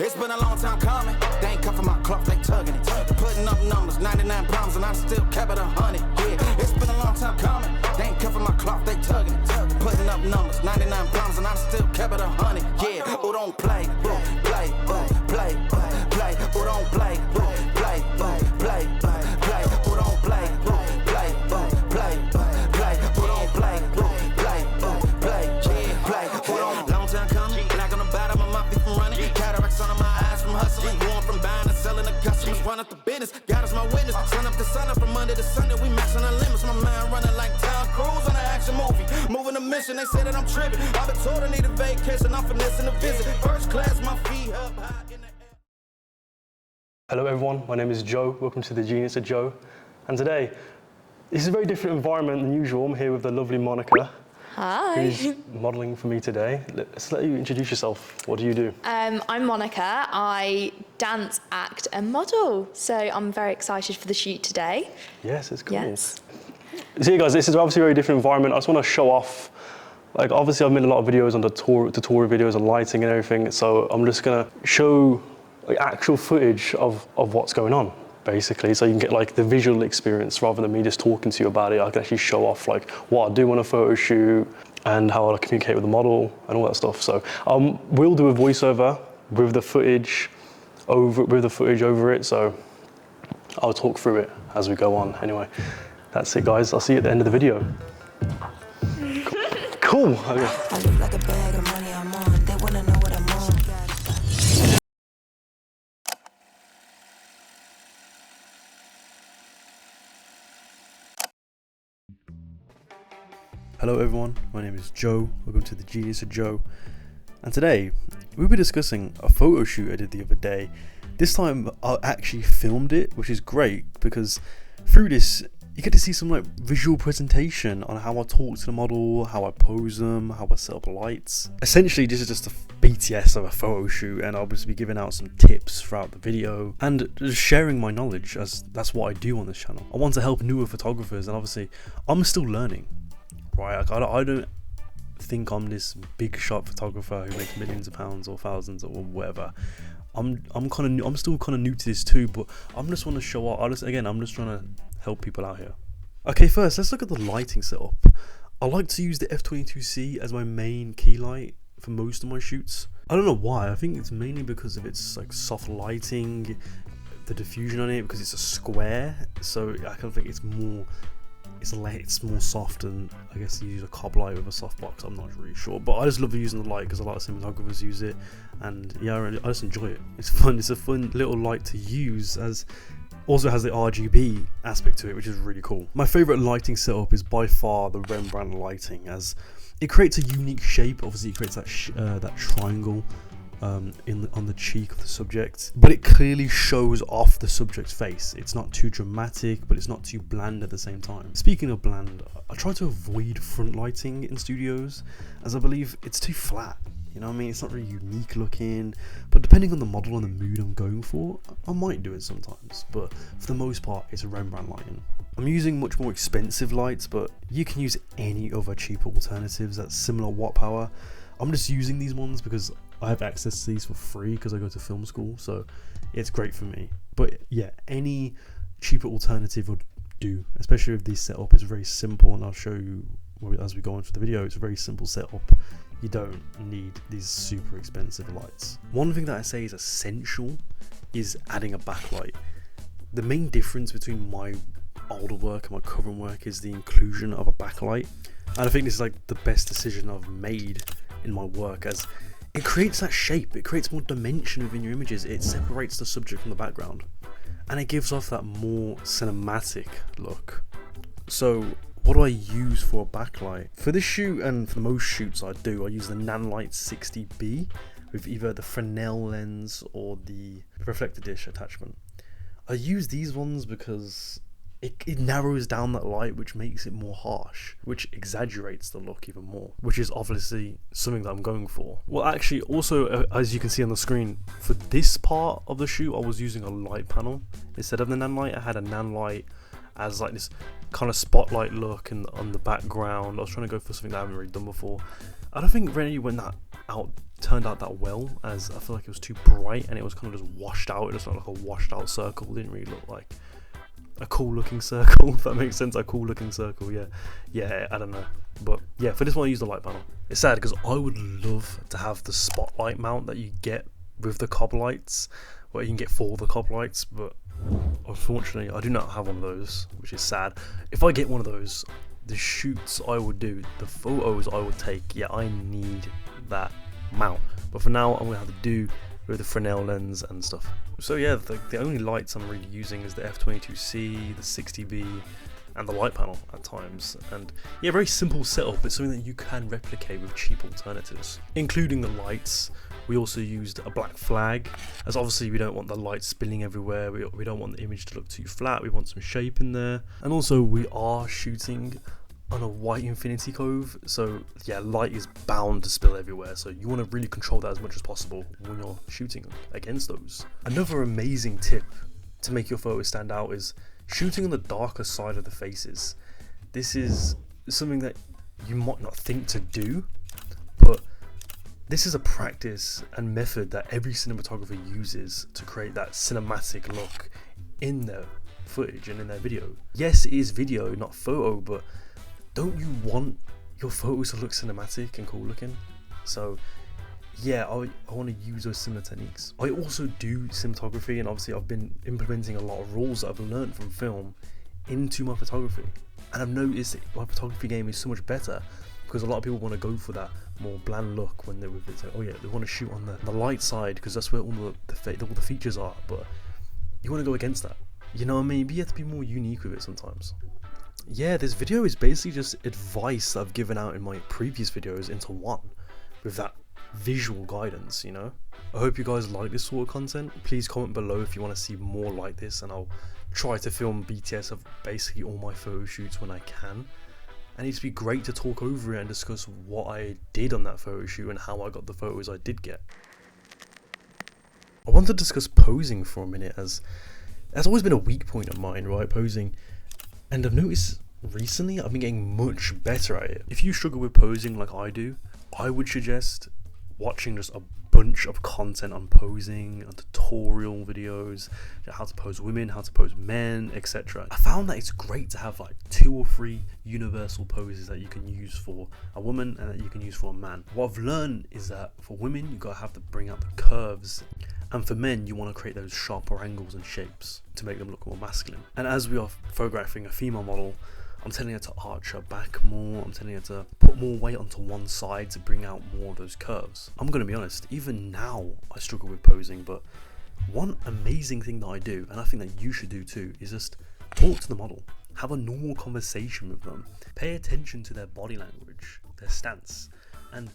It's been a long time coming. They ain't cuffing my cloth, they tugging it. Putting up numbers, 99 problems, and I still kept it 100. Yeah, it's been a long time coming. They ain't cuffing my cloth, they tugging it. Putting up numbers, 99 problems, and I still kept it 100. Yeah, who don't play, play, play, play, who don't play, play, play, play, who don't play, play, play, play, who don't play, play, play, who don't. Long time coming, not gonna bottom of my feet from running. Cataracts under my eyes from hustling, going from buying and selling to customers. Run up the business, God is my witness. Sun up to sun up from Monday to Sunday, we maxing our limits. My mind running like Tom Cruise on an action movie, moving a mission. They say that I'm tripping. I've been told I need a vacation. I'm finessing a visit. First class, my feet up high in the air. Hello everyone, my name is Joe. Welcome to the Genius of Joe. And today, this is a very different environment than usual. I'm here with the lovely Monica. Hi. Who's modelling for me today. Let's let you introduce yourself. What do you do? I'm Monica. I dance, act and model. So I'm very excited for the shoot today. Yes, it's cool. Yes. So yeah guys, this is obviously a very different environment. I just want to show off, like obviously I've made a lot of videos on the tutorial videos on lighting and everything. So I'm just going to show like actual footage of what's going on, basically, so you can get like the visual experience rather than me just talking to you about it. I can actually show off like what I do on a photo shoot and how I communicate with the model and all that stuff. So we'll do a voiceover with the footage over it. So I'll talk through it as we go on. Anyway, that's it, guys. I'll see you at the end of the video. Cool. Okay. I look like a bag of money I'm on. They wanna know what I'm on. Hello everyone, my name is Joe. Welcome to the Genius of Joe. And today we'll be discussing a photo shoot I did the other day. This time I actually filmed it, which is great because through this you get to see some like visual presentation on how I talk to the model, how I pose them, how I set up lights. Essentially this is just a BTS of a photo shoot, and I'll just be giving out some tips throughout the video and just sharing my knowledge, as that's what I do on this channel. I want to help newer photographers, and obviously I'm still learning. Right, like, I don't think I'm this big shot photographer who makes millions of pounds or thousands or whatever. I'm still kind of new to this too, but I'm just want to show up. I'm just trying to help people out here. Okay, first let's look at the lighting setup. I like to use the f22C as my main key light for most of my shoots. I don't know why. I think it's mainly because of its like soft lighting, the diffusion on it, because it's a square. So I kind of think it's more soft, and I guess you use a cob light with a softbox. I'm not really sure, but I just love using the light because a lot of cinematographers use it, and yeah, I just enjoy it. It's fun. It's a fun little light to use, as also has the RGB aspect to it, which is really cool. My favorite lighting setup is by far the Rembrandt lighting, as it creates a unique shape. Obviously it creates that triangle on the cheek of the subject, but it clearly shows off the subject's face. It's not too dramatic, but it's not too bland at the same time. Speaking of bland, I try to avoid front lighting in studios, as I believe it's too flat. You know what I mean? It's not really unique looking, but depending on the model and the mood I'm going for, I might do it sometimes, but for the most part it's a Rembrandt lighting. I'm using much more expensive lights, but you can use any other cheaper alternatives at similar watt power. I'm just using these ones because I have access to these for free because I go to film school, so it's great for me. But yeah, any cheaper alternative would do, especially if this setup is very simple, and I'll show you as we go on for the video. It's a very simple setup. You don't need these super expensive lights. One thing that I say is essential is adding a backlight. The main difference between my older work and my current work is the inclusion of a backlight, and I think this is like the best decision I've made in my work, as it creates that shape, it creates more dimension within your images, it separates the subject from the background, and it gives off that more cinematic look. So what do I use for a backlight? For this shoot, and for most shoots I use the Nanlite 60B with either the Fresnel lens or the reflector dish attachment. I use these ones because it narrows down that light, which makes it more harsh, which exaggerates the look even more, which is obviously something that I'm going for. Well, actually, also, as you can see on the screen, for this part of the shoot, I was using a light panel. Instead of the Nanlite, I had a Nanlite as like this kind of spotlight look on the background. I was trying to go for something that I haven't really done before. I don't think really went that out turned out that well, as I feel like it was too bright and it was kind of just washed out. It just looked like a washed out circle. It didn't really look like a cool looking circle, if that makes sense. A cool looking circle, yeah, I don't know. But yeah, for this one I used the light panel. It's sad because I would love to have the spotlight mount that you get with the cob lights, where you can get 4 of the cob lights, but unfortunately I do not have one of those, which is sad. If I get one of those, the shoots I would do, the photos I would take, yeah, I need that mount. But for now I'm gonna have to do with the Fresnel lens and stuff. So yeah, the only lights I'm really using is the f22C, the 60B, and the light panel at times. And yeah, very simple setup. It's something that you can replicate with cheap alternatives. Including the lights, we also used a black flag, as obviously we don't want the light spilling everywhere. We don't want the image to look too flat. We want some shape in there. And also we are shooting on a white infinity cove, so yeah, light is bound to spill everywhere, so you want to really control that as much as possible when you're shooting against those. Another amazing tip to make your photos stand out is shooting on the darker side of the faces. This is something that you might not think to do, but this is a practice and method that every cinematographer uses to create that cinematic look in their footage and in their video. Yes, it is video, not photo, but don't you want your photos to look cinematic and cool looking? So yeah, I want to use those similar techniques. I also do cinematography, and obviously I've been implementing a lot of rules that I've learned from film into my photography. And I've noticed that my photography game is so much better because a lot of people want to go for that more bland look when they're with it. So, oh yeah, they want to shoot on the light side because that's where all the features are, but you want to go against that. You know what I mean? But you have to be more unique with it sometimes. Yeah, this video is basically just advice that I've given out in my previous videos into one, with that visual guidance, you know? I hope you guys like this sort of content. Please comment below if you want to see more like this, and I'll try to film BTS of basically all my photo shoots when I can. And it'd be great to talk over it and discuss what I did on that photo shoot and how I got the photos I did get. I want to discuss posing for a minute, as that's always been a weak point of mine, right? Posing. And I've noticed recently I've been getting much better at it. If you struggle with posing like I do, I would suggest watching just a bunch of content on posing, on tutorial videos, how to pose women, how to pose men, etc. I found that it's great to have like 2 or 3 universal poses that you can use for a woman and that you can use for a man. What I've learned is that for women, you gotta have to bring out the curves, and for men, you want to create those sharper angles and shapes to make them look more masculine. And as we are photographing a female model, I'm telling her to arch her back more, I'm telling her to put more weight onto one side to bring out more of those curves. I'm going to be honest, even now I struggle with posing, but one amazing thing that I do, and I think that you should do too, is just talk to the model. Have a normal conversation with them. Pay attention to their body language, their stance, and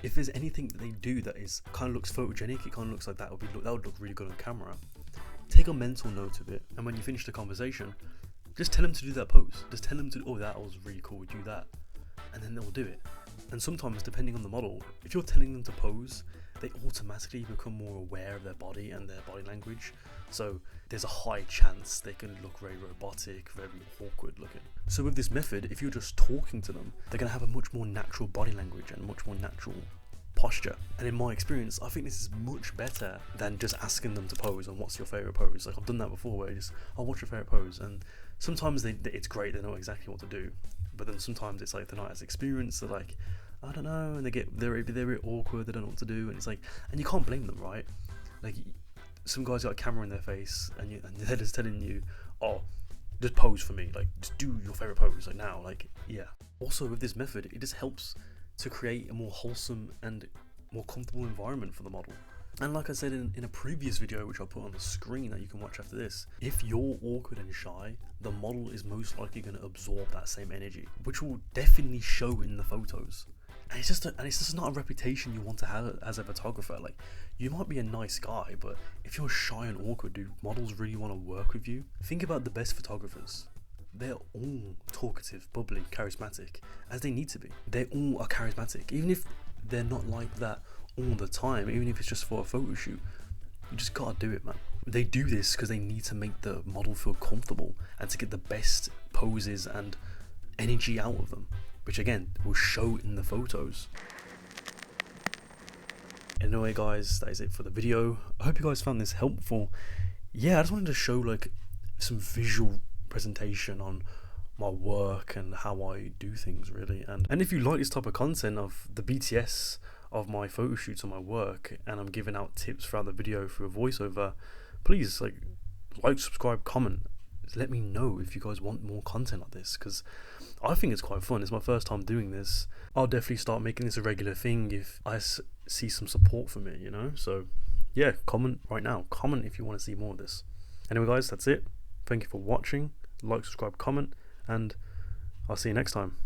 if there's anything that they do that is kind of looks photogenic, it kind of looks like that would look really good on camera. Take a mental note of it, and when you finish the conversation, just tell them to do that pose. Just tell them to, oh, that was really cool, do that. And then they'll do it. And sometimes, depending on the model, if you're telling them to pose, they automatically become more aware of their body and their body language. So there's a high chance they can look very robotic, very awkward looking. So with this method, if you're just talking to them, they're going to have a much more natural body language and much more natural posture. And in my experience, I think this is much better than just asking them to pose and what's your favorite pose. Like I've done that before, where I'll watch your favorite pose, and sometimes it's great, they know exactly what to do, but then sometimes it's like they're not as experienced, they're like, I don't know, and they're very awkward, they don't know what to do, and it's like, and you can't blame them, right? Like some guys got a camera in their face and they're just telling you, oh, just pose for me, like just do your favorite pose, like now, like yeah. Also with this method, it just helps to create a more wholesome and more comfortable environment for the model. And like I said in a previous video, which I'll put on the screen that you can watch after this, if you're awkward and shy, the model is most likely going to absorb that same energy, which will definitely show in the photos. And it's just not a reputation you want to have as a photographer. Like, you might be a nice guy, but if you're shy and awkward, do models really want to work with you? Think about the best photographers. They're all talkative, bubbly, charismatic, as they need to be. They all are charismatic, even if they're not like that all the time, even if it's just for a photo shoot. You just gotta do it, man. They do this because they need to make the model feel comfortable and to get the best poses and energy out of them, which again will show in the photos. Anyway guys, that is it for the video. I hope you guys found this helpful. Yeah, I just wanted to show like some visual presentation on my work and how I do things really. And if you like this type of content of the BTS of my photo shoots on my work, and I'm giving out tips throughout the video through a voiceover, please like, subscribe, comment. Let me know if you guys want more content like this, because I think it's quite fun. It's my first time doing this. I'll definitely start making this a regular thing if I see some support from it, you know. So yeah, comment right now. Comment if you want to see more of this. Anyway guys, that's it. Thank you for watching. Like, subscribe, comment, and I'll see you next time.